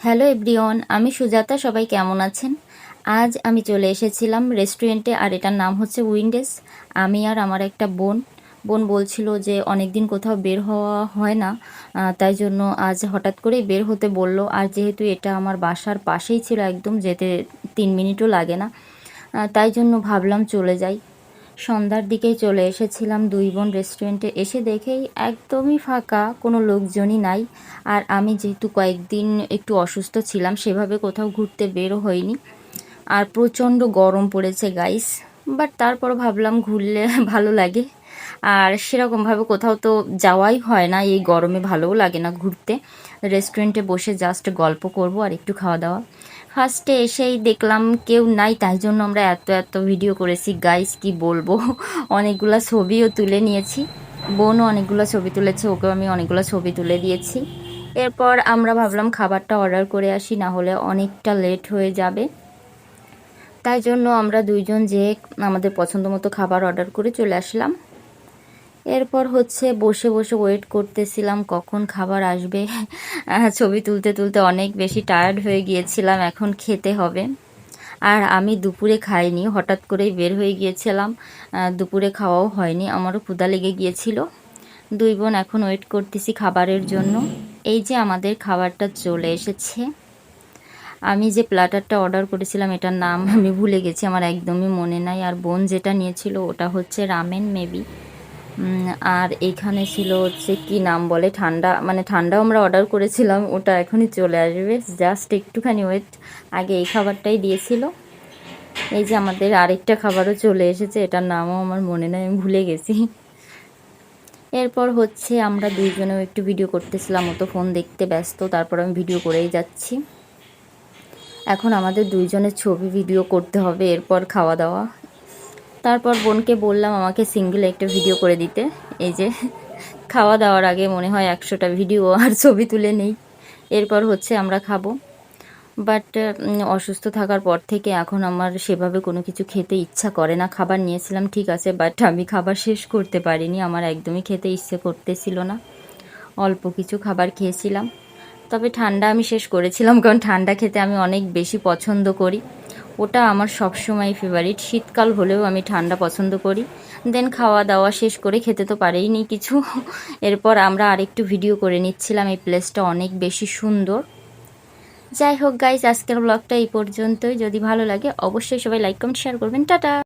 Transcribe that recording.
Hello everyone, আমি সুজাতা। সবাই কেমন আছেন? আজ আমি চলে এসেছিলাম রেস্টুরেন্টে, আর এটার নাম হচ্ছে উইন্ডেস। আমি আর আমার একটা বোন বোন বলছিল যে অনেক দিন কোথাও বের হওয়া হয় না, তাই জন্য আজ হঠাৎ করেই বের হতে বলল। আর যেহেতু এটা আমার বাসার পাশেই ছিল, একদম যেতে 3 মিনিটও লাগে না, তাই জন্য ভাবলাম চলে যাই। সন্ধ্যার দিকেই চলে এসেছিলাম দুই বোন রেস্টুরেন্টে। এসে দেখেই একদমই ফাঁকা, কোনো লোকজনই নাই। আর আমি যেহেতু কয়েকদিন একটু অসুস্থ ছিলাম, সেভাবে কোথাও ঘুরতে বেরো হয়নি। আর প্রচণ্ড গরম পড়েছে গাইস, বাট তারপর ভাবলাম ঘুরলে ভালো লাগে। আর সেরকমভাবে কোথাও তো যাওয়াই হয় না, এই গরমে ভালোও লাগে না ঘুরতে। রেস্টুরেন্টে বসে জাস্ট গল্প করব আর একটু খাওয়া দাওয়া। ফার্স্টে এসেই দেখলাম কেউ নাই, তাই জন্য আমরা এত এত ভিডিও করেছি গাইস, কি বলবো। অনেকগুলো ছবিও তুলে নিয়েছি, বোনও অনেকগুলো ছবি তুলেছে, ওকেও আমি অনেকগুলো ছবি তুলে দিয়েছি। এরপর আমরা ভাবলাম খাবারটা অর্ডার করে আসি, না হলে অনেকটা লেট হয়ে যাবে। তাই জন্য আমরা দুইজন যেয়ে আমাদের পছন্দ মতো খাবার অর্ডার করে চলে আসলাম। এরপর হচ্ছে বসে বসে ওয়েট করতেছিলাম কখন খাবার আসবে। ছবি তুলতে তুলতে অনেক বেশি টায়ার্ড হয়ে গিয়েছিলাম, এখন খেতে হবে। আর আমি দুপুরে খাইনি, হঠাৎ করেই বের হয়ে গিয়েছিলাম, দুপুরে খাওয়াও হয়নি, আমারও ক্ষুধা লেগে গিয়েছিল। দুই বোন এখন ওয়েট করতেছি খাবারের জন্য। এই যে আমাদের খাবারটা চলে এসেছে। আমি যে প্ল্যাটারটা অর্ডার করেছিলাম এটার নাম আমি ভুলে গেছি, আমার একদমই মনে নাই। আর বোন যেটা নিয়েছিল ওটা হচ্ছে রামেন মেবি। আর এইখানে ছিল হচ্ছে কি নাম বলে, ঠান্ডা, মানে ঠান্ডাও আমরা অর্ডার করেছিলাম, ওটা এখনই চলে আসবে, জাস্ট একটুখানি ওয়েট। আগে এই খাবারটাই দিয়েছিল। এই যে আমাদের আরেকটা খাবারও চলে এসেছে, এটার নামও আমার মনে নেই, আমি ভুলে গেছি। এরপর হচ্ছে আমরা দুইজনেও একটু ভিডিও করতেছিলাম, ও তো ফোন দেখতে ব্যস্ত, তারপর আমি ভিডিও করেই যাচ্ছি। এখন আমাদের দুইজনের ছবি ভিডিও করতে হবে, এরপর খাওয়া দাওয়া। তারপর বোনকে বললাম আমাকে সিঙ্গেল একটা ভিডিও করে দিতে। এই যে খাওয়া দাওয়ার আগে মনে হয় 100টা ভিডিও আর ছবি তুলে নেই। এরপর হচ্ছে আমরা খাবো। বাট অসুস্থ থাকার পর থেকে এখন আমার সেভাবে কোনো কিছু খেতে ইচ্ছা করে না। খাবার নিয়েছিলাম ঠিক আছে, বাট আমি খাবার শেষ করতে পারিনি, আমার একদমই খেতে ইচ্ছে করতেছিল না। অল্প কিছু খাবার খেয়েছিলাম, তবে ঠান্ডা আমি শেষ করেছিলাম, কারণ ঠান্ডা খেতে আমি অনেক বেশি পছন্দ করি। ওটা আমার সবসময় ফেভারিট, শীতকাল হলেও আমি ঠান্ডা পছন্দ করি। দেন খাওয়া দাওয়া শেষ করে খেতে তো পারেইনি কিছু। এরপর আমরা আরেকটু ভিডিও করে নিচ্ছিলাম, এই প্লেসটা অনেক বেশি সুন্দর। যাই হোক গাইজ, আজকের ব্লগটা এই পর্যন্তই। যদি ভালো লাগে অবশ্যই সবাই লাইক কমেন্ট শেয়ার করবেন। টাটা।